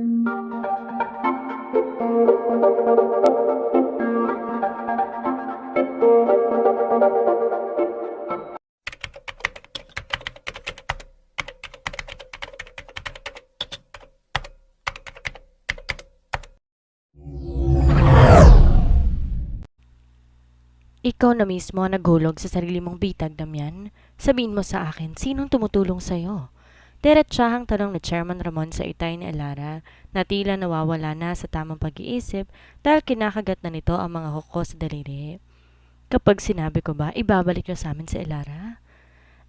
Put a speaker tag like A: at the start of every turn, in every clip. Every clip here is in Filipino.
A: Ikaw na mismo ang naghulog sa sarili mong bitag, Damian. Sabihin mo sa akin, sinong tumutulong sa'yo? Diretsahang tanong ni Chairman Ramon sa itay ni Elara na tila nawawala na sa tamang pag-iisip dahil kinakagat na nito ang mga kuko sa daliri. Kapag sinabi ko ba, ibabalik niyo sa amin si Elara?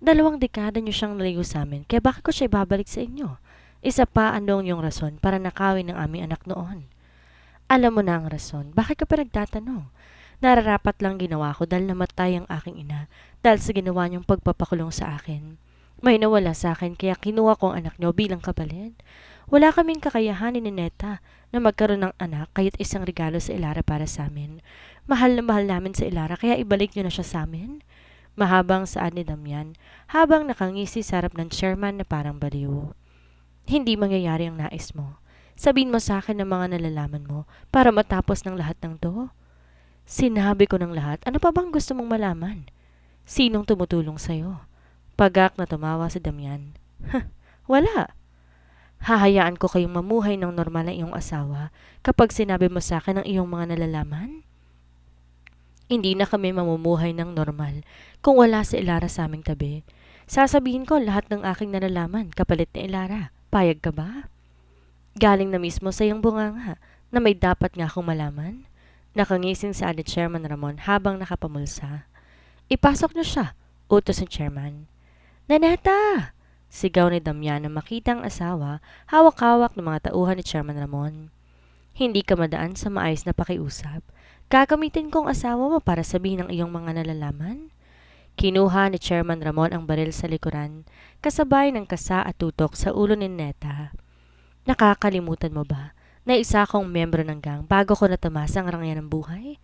A: 2 dekada niyo siyang nalayo sa amin, kaya bakit ko siya ibabalik sa inyo? Isa pa andong yung rason para nakawin ng aming anak noon. Alam mo na ang rason, bakit ka pa nagtatanong? Nararapat lang ginawa ko dahil namatay ang aking ina dahil sa ginawa niyong pagpapakulong sa akin. May nawala sa akin kaya kinuha ko ang anak niyo bilang kapalit. Wala kaming kakayahan ni Neta na magkaroon ng anak kahit isang regalo sa Elara para sa amin. Mahal na mahal namin sa Elara kaya ibalik niyo na siya sa amin. Mahabang saad ni Damian habang nakangisi sa harap ng chairman na parang baliw. Hindi mangyayari ang nais mo. Sabihin mo sa akin ang mga nalalaman mo para matapos ng lahat ng to. Sinabi ko ng lahat, ano pa bang gusto mong malaman? Sinong tumutulong sa'yo? Pagak na tumawa si Damian. Wala. Hahayaan ko kayong mamuhay ng normal na iyong asawa kapag sinabi mo sa akin ang iyong mga nalalaman? Hindi na kami mamumuhay ng normal kung wala si Elara sa aming tabi. Sasabihin ko lahat ng aking nalalaman kapalit ni Elara. Payag ka ba? Galing na mismo sa iyong bunganga na may dapat nga akong malaman? Nakangising sa added Chairman Ramon habang nakapamulsa. Ipasok niyo siya, utos ni Chairman. Naneta! Sigaw ni Damian na makita ang asawa, hawak-hawak ng mga tauhan ni Chairman Ramon. Hindi ka madaan sa maayos na pakiusap. Gagamitin kong asawa mo para sabihin ang iyong mga nalalaman. Kinuha ni Chairman Ramon ang baril sa likuran, kasabay ng kasa at tutok sa ulo ni Neta. Nakakalimutan mo ba na isa akong miyembro ng gang bago ko natamasa ang rangyan ng buhay?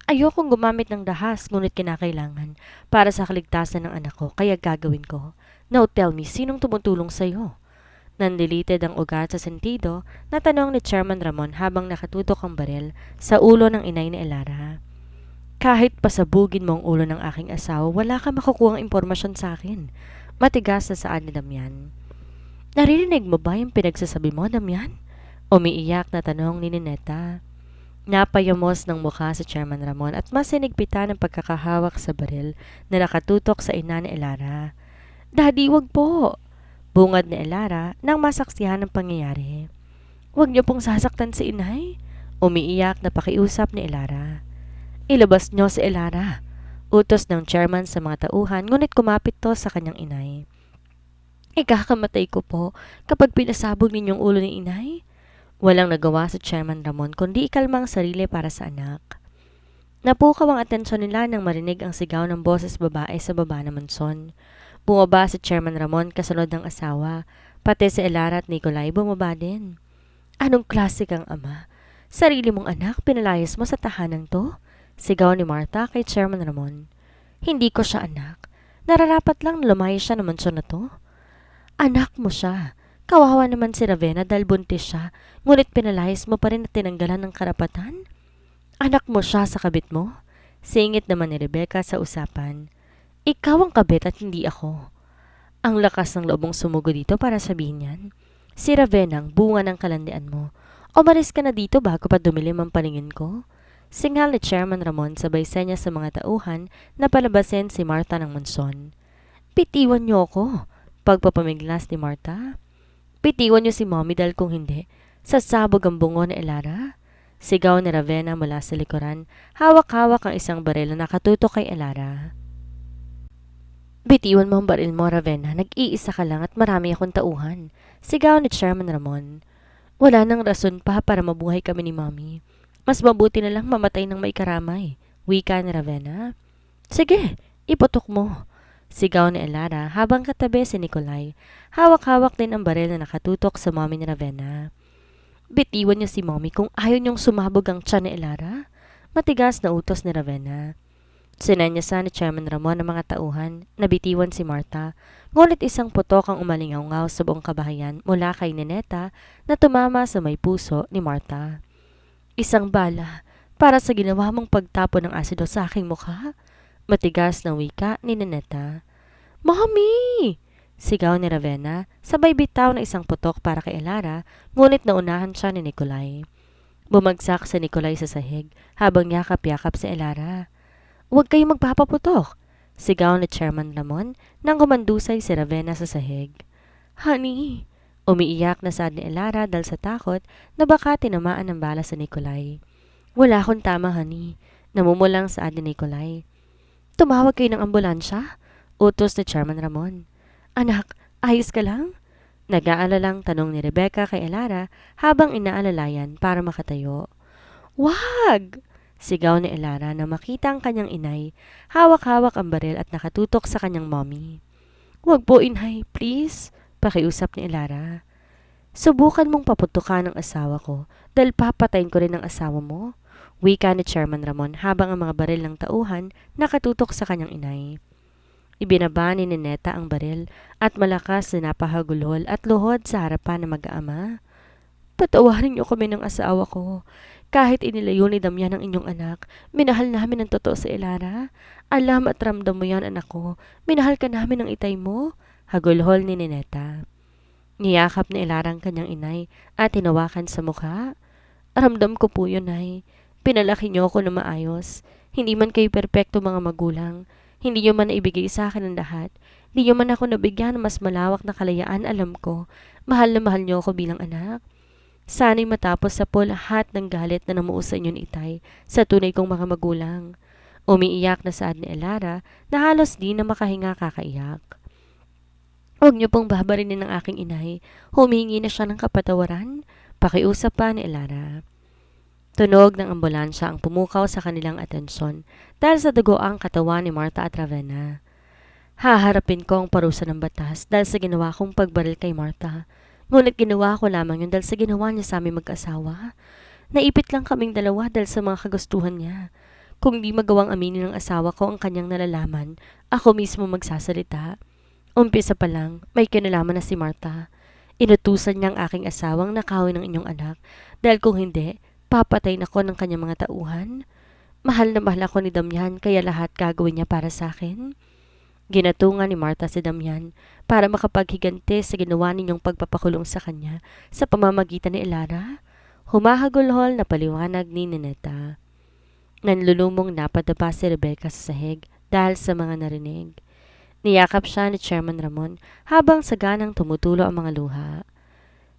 A: Ayokong gumamit ng dahas ngunit kinakailangan para sa kaligtasan ng anak ko kaya gagawin ko. Now tell me, sinong tumutulong sa'yo? Nandilited ang ugat sa sentido na tanong ni Chairman Ramon habang nakatutok ang baril sa ulo ng inay ni Elara. Kahit pasabugin mo ang ulo ng aking asawa, wala ka makukuhang impormasyon sa akin. Matigas na saad ni Damian. Naririnig mo ba yung pinagsasabi mo, Damian? Umiiyak na tanong ni Nineta. Napayamos ng mukha si Chairman Ramon at mas sinigpitan ang pagkakahawak sa baril na nakatutok sa ina ni Elara. Daddy, wag po! Bungad ni Elara nang masaksihan ang pangyayari. Wag niyo pong sasaktan si inay. Umiiyak na pakiusap ni Elara. Ilabas niyo si Elara. Utos ng chairman sa mga tauhan ngunit kumapit to sa kanyang inay. Ikakamatay ko po kapag pinasabog ninyong ulo ni inay. Walang nagawa sa Chairman Ramon kundi ikalma ang sarili para sa anak. Napukaw ang atensyon nila nang marinig ang sigaw ng boses babae sa baba ng mansyon. Bumaba si Chairman Ramon kasunod ng asawa, pati si Elara at Nicolay bumaba din. Anong klase kang ama? Sarili mong anak pinalayas mo sa tahanang to? Sigaw ni Martha kay Chairman Ramon. Hindi ko siya anak. Nararapat lang na lumayo siya ng mansyon na to. Anak mo siya. Kawawa naman si Ravenna dahil buntis siya, ngunit pinalayas mo pa rin at tinanggalan ng karapatan? Anak mo siya sa kabit mo? Singit naman ni Rebecca sa usapan. Ikaw ang kabit at hindi ako. Ang lakas ng loobong sumugo dito para sabihin yan. Si Ravenna ang bunga ng kalandian mo. Umalis ka na dito bago pa dumilim ang paningin ko. Singhal ni Chairman Ramon sabay senya sa mga tauhan na palabasin si Martha ng mansyon. Pitiwan niyo ako, pagpapamiglas ni Martha. Pitiwan niyo si Mommy dahil kung hindi, sasabog ang bungo ni Elara. Sigaw ni Ravenna mula sa likuran, hawak-hawak ang isang baril na nakatutok kay Elara. Bitiwan mo ang baril mo, Ravenna. Nag-iisa ka lang at marami akong tauhan. Sigaw ni Chairman Ramon. Wala nang rason pa para mabuhay kami ni Mommy. Mas mabuti na lang mamatay ng may karamay. Wika ni Ravenna. Sige, iputok mo. Sigaw ni Elara habang katabi si Nicolay. Hawak-hawak din ang baril na nakatutok sa mommy ni Ravenna. Bitiwan niyo si mommy kung ayaw niyong sumabog ang tiyan ni Elara. Matigas na utos ni Ravenna. Sinenyasan ni Chairman Ramon ang mga tauhan na bitiwan si Martha, Ngunit isang putok ang umalingaw sa buong kabahayan mula kay Nineta na tumama sa may puso ni Marta. Isang bala para sa ginawa mong pagtapon ng asido sa aking mukha. Matigas na wika ni Nineta. Mommy! Sigaw ni Ravenna, sabay bitaw na isang putok para kay Elara, ngunit naunahan siya ni Nikolay. Bumagsak si Nikolay sa sahig habang yakap-yakap si Elara. Huwag kayong magpapaputok! Sigaw ni Chairman Ramon nang humandusay si Ravenna sa sahig. Honey! Umiiyak na sad ni Elara dahil sa takot na baka tinamaan ng bala sa Nikolay. Wala akong tama, honey. Namumulang saad ni Nikolay. Tumawag kayo ng ambulansya? Utos ni Chairman Ramon. Anak, ayos ka lang? Nag-aalalang tanong ni Rebecca kay Elara habang inaalalayan para makatayo. Wag! Sigaw ni Elara na makita ang kanyang inay, hawak-hawak ang baril at nakatutok sa kanyang mommy. Wag po, inay, please, pakiusap ni Elara. Subukan mong paputukan ang asawa ko dahil papatayin ko rin ang asawa mo. Wika ni Chairman Ramon habang ang mga baril ng tauhan nakatutok sa kanyang inay. Ibinaba ni Nineta ang baril at malakas na napahagulhol at luhod sa harapan ng mag-aama. Patawarin niyo kami ng asawa ko. Kahit inilayo ni Damian ang inyong anak, minahal namin ang totoo si Elara. Alam at ramdam mo yan, anak ko. Minahal ka namin ng itay mo. Hagulhol ni Nineta. Niyakap ni Elara ang kanyang inay at hinawakan sa mukha. Ramdam ko po yun, ay. Pinalaki niyo ako na maayos. Hindi man kayo perpekto mga magulang. Hindi niyo man naibigay sa akin ang lahat. Hindi niyo man ako nabigyan ng mas malawak na kalayaan, alam ko. Mahal na mahal niyo ako bilang anak. Sana'y matapos sa po lahat ng galit na namuo sa inyo ni Itay sa tunay kong mga magulang. Umiiyak na saad ni Elara na halos di na makahinga kakaiyak. Huwag niyo pong babarinin ng aking inay. Humingi na siya ng kapatawaran. Pakiusap pa ni Elara. Tunog ng ambulansya ang pumukaw sa kanilang atensyon dahil sa dugo ang katawan ni Marta at Ravenna. Haharapin ko ang parusa ng batas dahil sa ginawa kong pagbaril kay Marta. Ngunit ginawa ko lamang yun dahil sa ginawa niya sa aming mag-asawa. Naipit lang kaming dalawa dahil sa mga kagustuhan niya. Kung di magawang aminin ng asawa ko ang kanyang nalalaman, ako mismo magsasalita. Umpisa pa lang, may kinalaman na si Marta. Inutusan niya ang aking asawang nakawin ng inyong anak dahil kung hindi, papatayin ako ng kanyang mga tauhan. Mahal na mahal ako ni Damian kaya lahat gagawin niya para sa akin. Ginatungan ni Marta si Damian para makapaghiganti sa ginawa ninyong pagpapakulong sa kanya sa pamamagitan ni Elara. Humahagulhol na paliwanag ni Nineta. Nanlulumong napadapa si Rebecca sa sahig dahil sa mga narinig. Niyakap siya ni Chairman Ramon habang saganang tumutulo ang mga luha.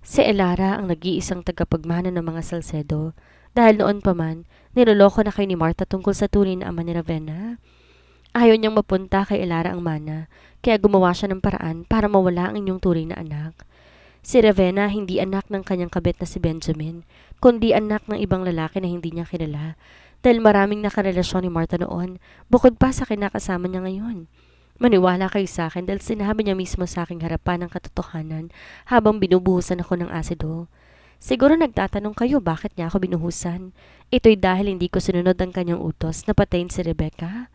A: Si Elara ang nag-iisang tagapagmana ng mga Salcedo dahil noon pa man, niloloko na kayo ni Marta tungkol sa tunay na ama ni Ravenna. Ayaw niyang mapunta kay Elara ang mana, kaya gumawa siya ng paraan para mawala ang inyong tunay na anak. Si Ravenna hindi anak ng kanyang kabit na si Benjamin, kundi anak ng ibang lalaki na hindi niya kilala dahil maraming nakarelasyon ni Marta noon bukod pa sa kinakasama niya ngayon. Maniwala kayo sa akin dahil sinabi niya mismo sa aking harapan ng katotohanan habang binubuhusan ako ng asido. Siguro nagtatanong kayo bakit niya ako binuhusan. Ito'y dahil hindi ko sinunod ang kanyang utos na patayin si Rebecca.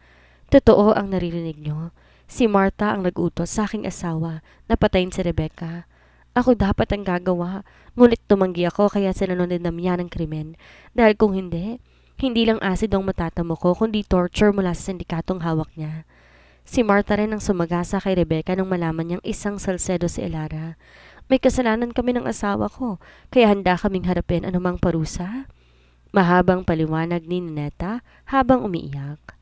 A: Totoo ang naririnig niyo. Si Marta ang nag-utos sa aking asawa na patayin si Rebecca. Ako dapat ang gagawa, ngunit tumanggi ako kaya sinunod din niya ng krimen. Dahil kung hindi, hindi lang asido ang matatamo ko kundi torture mula sa sindikatong hawak niya. Si Marta rin ang sumagasa kay Rebecca nung malaman niyang isang Salcedo si Elara. May kasalanan kami ng asawa ko, kaya handa kaming harapin anumang parusa. Mahabang paliwanag ni Nineta habang umiiyak.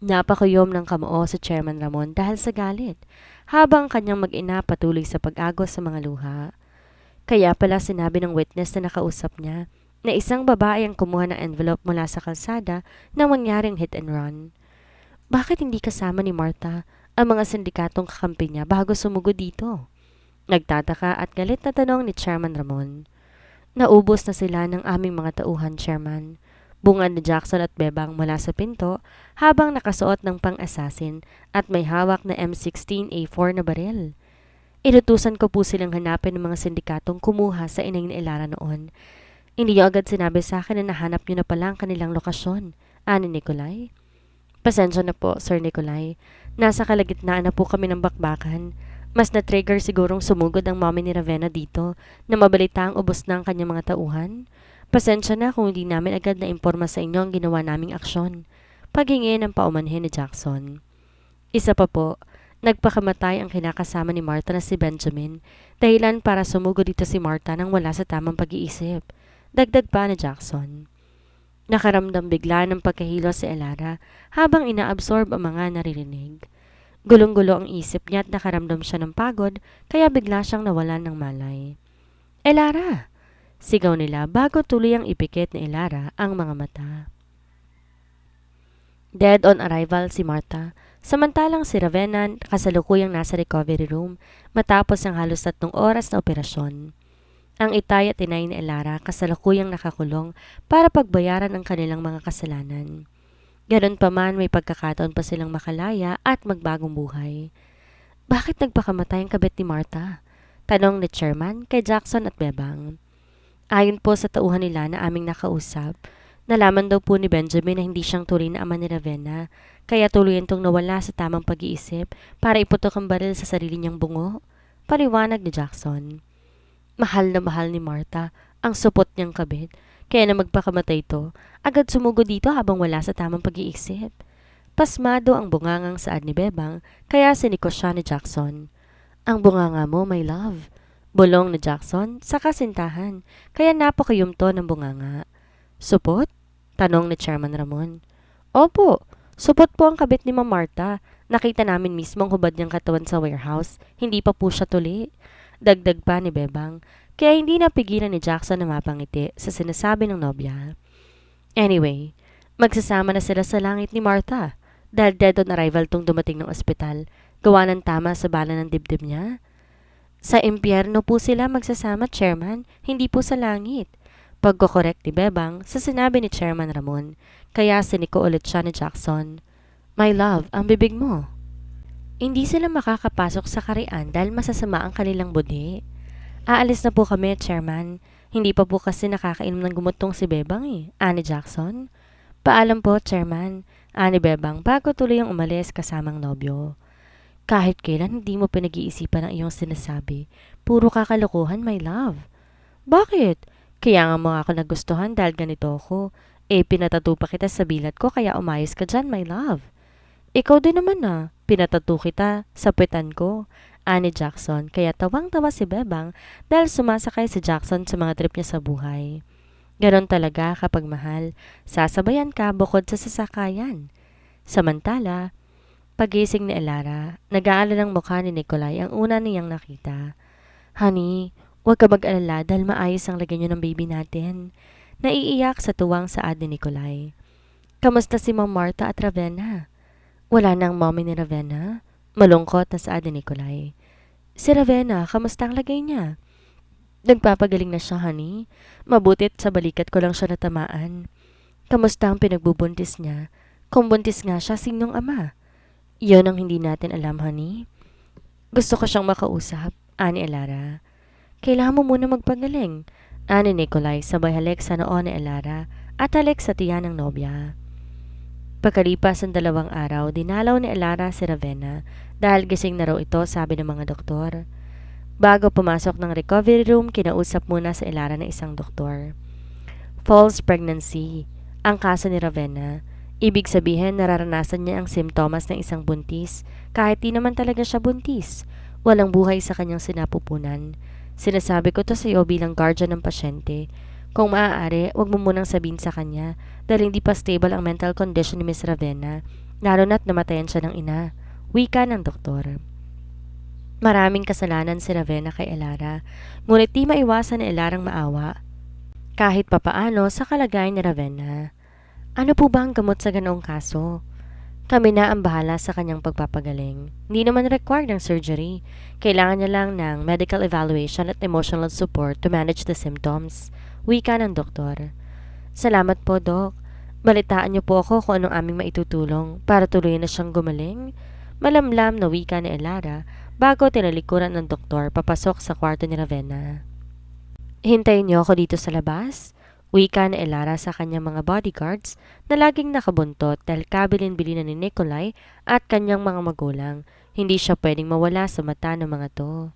A: Napakuyom ng kamoo sa Chairman Ramon dahil sa galit, habang kanyang mag-ina patuloy sa pag-agos sa mga luha. Kaya pala sinabi ng witness na nakausap niya na isang babae ang kumuha ng envelope mula sa kalsada na mangyaring hit and run. Bakit hindi kasama ni Marta ang mga sindikatong kakampi niya bago sumugod dito? Nagtataka at galit na tanong ni Chairman Ramon. Naubos na sila ng aming mga tauhan, Chairman. Bungad ni Jackson at Bebang mula sa pinto habang nakasuot ng pang-assassin at may hawak na M16A4 na baril. Inutusan ko po silang hanapin ng mga sindikatong kumuha sa inay ni Elara noon. Hindi niyo agad sinabi sa akin na nahanap niyo na pala ang kanilang lokasyon, ani Nikolay. Pasensya na po, Sir Nikolay. Nasa kalagitnaan na po kami ng bakbakan. Mas na-trigger sigurong sumugod ang mommy ni Ravenna dito na mabalita ang ubos na ang kanyang mga tauhan. Pasensya na kung hindi namin agad na imporma sa inyo ang ginawa naming aksyon. Paghingi ng paumanhin ni Jackson. Isa pa po, nagpakamatay ang kinakasama ni Martha na si Benjamin, dahilan para sumugod dito si Martha nang wala sa tamang pag-iisip. Dagdag pa ni Jackson. Nakaramdam bigla ng pagkahilo si Elara habang inaabsorb ang mga naririnig. Gulong-gulo ang isip niya at nakaramdam siya ng pagod kaya bigla siyang nawalan ng malay. Elara! Sigaw nila bago tuloy ang ipikit ni Elara ang mga mata. Dead on arrival si Martha, samantalang si Ravenna kasalukuyang nasa recovery room matapos ang halos 3 oras na operasyon. Ang itay at inay ni Elara kasalukuyang nakakulong para pagbayaran ang kanilang mga kasalanan. Ganon pa man may pagkakataon pa silang makalaya at magbagong buhay. Bakit nagpakamatay ang kabit ni Martha? Tanong ni Chairman kay Jackson at Bebang. Ayon po sa tauhan nila na aming nakausap, nalaman daw po ni Benjamin na hindi siyang tuloy na ama ni Ravenna, kaya tuluyan tong nawala sa tamang pag-iisip para iputok ang baril sa sarili niyang bungo. Paliwanag ni Jackson. Mahal na mahal ni Martha ang supot niyang kabit, kaya na magpakamatay ito, agad sumugod dito habang wala sa tamang pag-iisip. Pasmado ang bungangang saad ni Bebang, kaya sinikos siya ni Jackson. Ang bunganga mo, my love. Bulong ni Jackson sa kasintahan, kaya napakayumto ng bunganga. Supot? Tanong ni Chairman Ramon. Opo, supot po ang kabit ni Ma'am Martha. Nakita namin mismo ang hubad niyang katawan sa warehouse, hindi pa po siya tuli. Dagdag pa ni Bebang, kaya hindi napigilan ni Jackson na mapangiti sa sinasabi ng nobya. Anyway, magsasama na sila sa langit ni Martha dahil dead on arrival tong dumating ng ospital, gawa ng tama sa bala ng dibdib niya. Sa impyerno po sila magsasama, Chairman, hindi po sa langit. Pagkokorek ni Bebang sa sinabi ni Chairman Ramon, kaya siniko ulit siya ni Jackson. My love, ang bibig mo. Hindi sila makakapasok sa karian dahil masasama ang kanilang budi. Aalis na po kami, Chairman. Hindi pa po kasi nakakainom ng gumot tong si Bebang Ani Jackson. Paalam po, Chairman. Ani Bebang bago tuloy ang umalis kasamang nobyo. Kahit kailan hindi mo pinag-iisipan ang iyong sinasabi. Puro kakalokohan, my love. Bakit? Kaya nga mo ako nagustuhan dahil ganito ako. Pinatato pa kita sa bilat ko kaya umayos ka dyan, my love. Ikaw din naman pinatato kita sa puwetan ko, ani Jackson, kaya tawang-tawa si Bebang dahil sumasakay si Jackson sa mga trip niya sa buhay. Ganon talaga kapag mahal, sasabayan ka bukod sa sasakayan. Samantala, pagising ni Elara, nag-aalala ng mukha ni Nikolay ang una niyang nakita. Honey, huwag ka mag-alala dahil maayos ang lagay niyo ng baby natin. Naiiyak sa tuwang saad ni Nikolay. Kamusta si Ma'am Martha at Ravenna? Wala nang mommy ni Ravenna? Malungkot na saad ni Nikolay. Si Ravenna, kamusta ang lagay niya? Nagpapagaling na siya, honey. Mabutit sa balikat ko lang siya natamaan. Kamusta ang pinagbubuntis niya? Kung buntis nga siya, sinong ama? Iyon ang hindi natin alam, honey. Gusto ko siyang makausap, ani Elara. Kailangan mo muna magpagaling, ani Nikolay sabay halik sa noo ni Elara at halik sa tiyan ng nobya. Pagkalipas ng 2 araw, dinalaw ni Elara si Ravenna dahil gising na raw ito, sabi ng mga doktor. Bago pumasok ng recovery room, kinausap muna sa Elara ng isang doktor. False pregnancy, ang kaso ni Ravenna. Ibig sabihin, nararanasan niya ang simptomas ng isang buntis kahit di naman talaga siya buntis. Walang buhay sa kanyang sinapupunan. Sinasabi ko to sa iyo bilang guardian ng pasyente. Kung maaari, wag mo munang sabihin sa kanya dahil hindi pa stable ang mental condition ni Miss Ravenna, lalo na't namatayan siya ng ina. Wika ng doktor. Maraming kasalanan si Ravenna kay Elara, ngunit di maiwasan ni Elarang maawa. Kahit papaano sa kalagayan ni Ravenna. Ano po ba ang gamot sa ganoong kaso? Kami na ang bahala sa kanyang pagpapagaling. Hindi naman required ng surgery. Kailangan niya lang ng medical evaluation at emotional support to manage the symptoms. Wika ng doktor. Salamat po, Dok. Balitaan niyo po ako kung anong aming maitutulong para tuloy na siyang gumaling. Malamlam na wika ni Elara bago tinalikuran ng doktor papasok sa kwarto ni Ravenna. Hintayin niyo ako dito sa labas. Wika ni Elara sa kanyang mga bodyguards na laging nakabuntot dahil kabilin-bilin na ni Nikolay at kanyang mga magulang, Hindi siya pwedeng mawala sa mata ng mga to.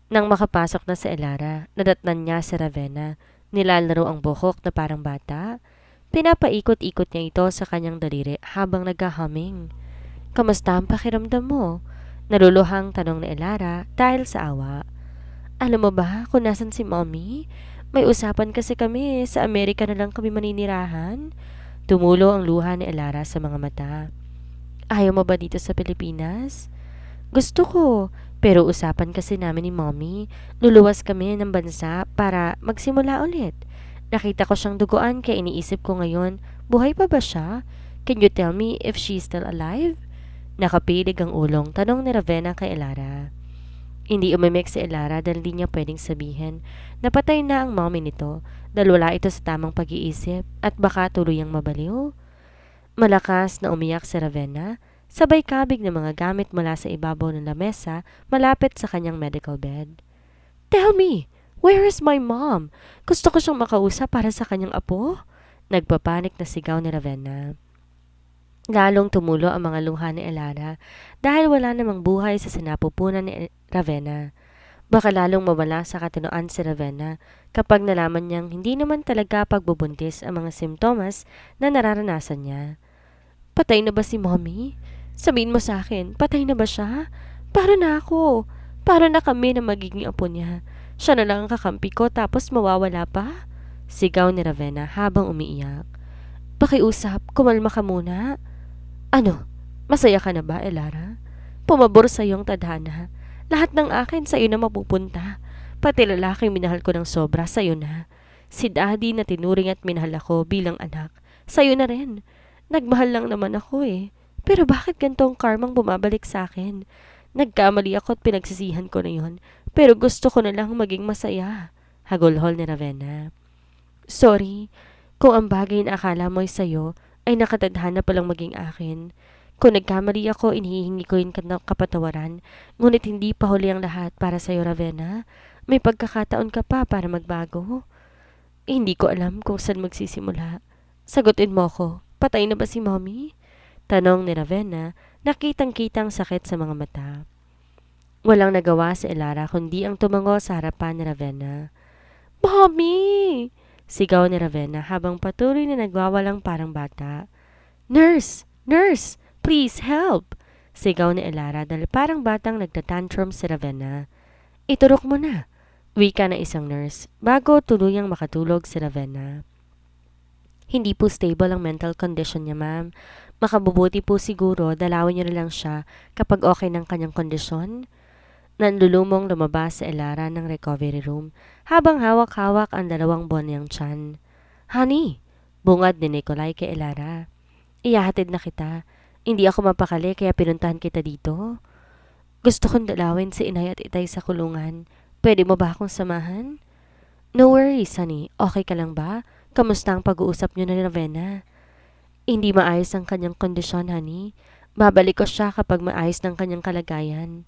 A: Nang makapasok na sa Elara, nadatnan niya si Ravenna. Nilalaro ang buhok na parang bata. Pinapaikot-ikot niya ito sa kanyang daliri habang naghahumming. Kamusta ang pakiramdam mo? Naluluhang tanong ni Elara dahil sa awa. Alam mo ba kung nasan si Mommy? May usapan kasi kami, sa Amerika na lang kami maninirahan. Tumulo ang luha ni Elara sa mga mata. Ayaw mo ba dito sa Pilipinas? Gusto ko, pero usapan kasi namin ni Mommy, luluwas kami ng bansa para magsimula ulit. Nakita ko siyang duguan kaya iniisip ko ngayon, buhay pa ba siya? Can you tell me if she's still alive? Nakapilig ang ulong, tanong ni Ravenna kay Elara. Hindi umimik si Elara dahil di niya pwedeng sabihin. Napatay na ang mommy nito dahil wala ito sa tamang pag-iisip at baka tuluyang mabaliw. Malakas na umiyak si Ravenna, sabay kabig ng mga gamit mula sa ibabaw ng lamesa malapit sa kanyang medical bed. Tell me, where is my mom? Gusto ko siyang makausap para sa kanyang apo. Nagpapanik na sigaw ni Ravenna. Lalong tumulo ang mga luha ni Elara dahil wala namang buhay sa sinapupunan ni Ravenna. Baka lalong mawala sa katinoan si Ravenna kapag nalaman niyang hindi naman talaga pagbubuntis ang mga simptomas na nararanasan niya. Patay na ba si Mommy? Sabihin mo sa akin, patay na ba siya? Para na ako. Para na kami na magiging apo niya. Siya na lang ang kakampi ko tapos mawawala pa? Sigaw ni Ravenna habang umiiyak. Pakiusap, kumalma ka muna. Ano? Masaya ka na ba, Elara? Pumabor sa iyong tadhana. Lahat ng akin sa iyo na mapupunta. Pati lalaking minahal ko ng sobra sa iyo na. Si Daddy na tinuring at minahal ako bilang anak. Sa iyo na rin. Nagmahal lang naman ako eh. Pero bakit gantong karmang bumabalik sa akin? Nagkamali ako at pinagsisihan ko na yon. Pero gusto ko na lang maging masaya. Hagulhol ni Ravenna. Sorry, kung ang bagay na akala mo'y sa'yo ay nakatadhana palang maging akin. Kung nagkamali ako, inihingi ko yung kapatawaran. Ngunit hindi pa huli ang lahat para sa'yo, Ravenna. May pagkakataon ka pa para magbago. Hindi ko alam kung saan magsisimula. Sagutin mo ko, patay na ba si Mommy? Tanong ni Ravenna, nakitang-kitang sakit sa mga mata. Walang nagawa si Elara kundi ang tumango sa harapan ni Ravenna. Mommy! Sigaw ni Ravenna habang patuloy na nagwawalang parang bata. Nurse! Nurse! Please help! Sigaw ni Elara dahil parang batang nagtatantrum si Ravenna. Iturok mo na! Wika na isang nurse bago tuluyang makatulog si Ravenna. Hindi po stable ang mental condition niya, ma'am. Makabubuti po siguro dalawin niyo na lang siya kapag okay ng kanyang kondisyon. Nanlulumong lumabas sa Elara ng recovery room habang hawak-hawak ang 2 buwan niyang tiyan. Honey, bungad ni Nikolai kay Elara. Iyahatid na kita. Hindi ako mapakali kaya pinuntahan kita dito. Gusto kong dalawin si inay at itay sa kulungan. Pwede mo ba akong samahan? No worries, honey. Okay ka lang ba? Kamusta ang pag-uusap niyo na Ravenna? Hindi maayos ang kanyang kondisyon, honey. Babalik ko siya kapag maayos ng kanyang kalagayan.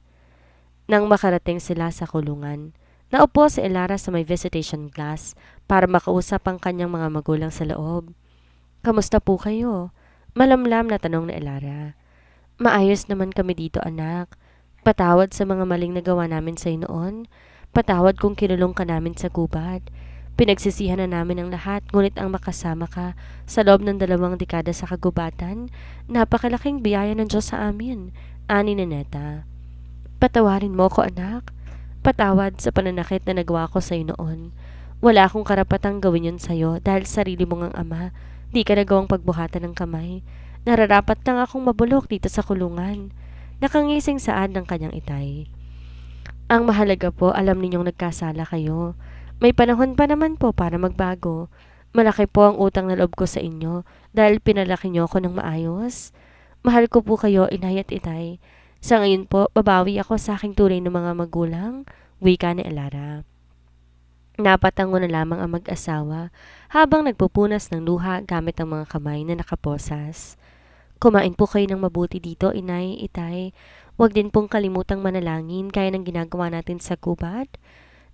A: Nang makarating sila sa kulungan, naupo si Elara sa may visitation glass para makausap ang kanyang mga magulang sa loob. Kamusta po kayo? Malamlam na tanong ni Elara. Maayos naman kami dito, anak. Patawad sa mga maling nagawa namin sa noon. Patawad kung kinulong ka namin sa gubat. Pinagsisihan na namin ang lahat, ngunit ang makasama ka sa loob ng 2 dekada sa kagubatan, napakalaking biyaya ng Diyos sa amin, ani ni Neta. Patawarin mo ko, anak. Patawad sa pananakit na nagawa ko sa'yo noon. Wala akong karapatang gawin yun sa'yo dahil sarili mo ngang ama. Di ka nagawang pagbuhatan ng kamay. Nararapat lang akong mabulok dito sa kulungan. Nakangising saad ng kanyang itay. Ang mahalaga po, alam ninyong nagkasala kayo. May panahon pa naman po para magbago. Malaki po ang utang na loob ko sa inyo dahil pinalaki niyo ako ng maayos. Mahal ko po kayo, inay at itay. Sa ngayon po, babawi ako sa aking tunay ng mga magulang, wika ni Elara. Napatango na lamang ang mag-asawa habang nagpupunas ng luha gamit ang mga kamay na nakaposas. Kumain po kayo ng mabuti dito, inay, itay. Huwag din pong kalimutang manalangin gaya ng ginagawa natin sa gubat.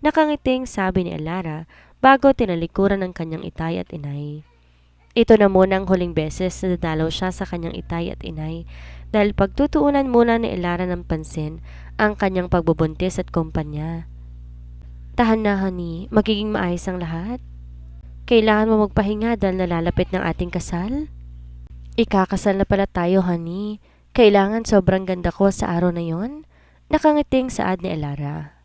A: Nakangiting sabi ni Elara bago tinalikuran ng kanyang itay at inay. Ito na muna ang huling beses na dadalaw siya sa kanyang itay at inay dahil pagtutuunan muna ni Elara ng pansin ang kanyang pagbubuntis at kumpanya. Tahan na, honey. Magiging maayos ang lahat. Kailangan mo magpahinga dahil nalalapit ng ating kasal. Ikakasal na pala tayo, honey. Kailangan sobrang ganda ko sa araw na yon. Nakangiting saad ni Elara.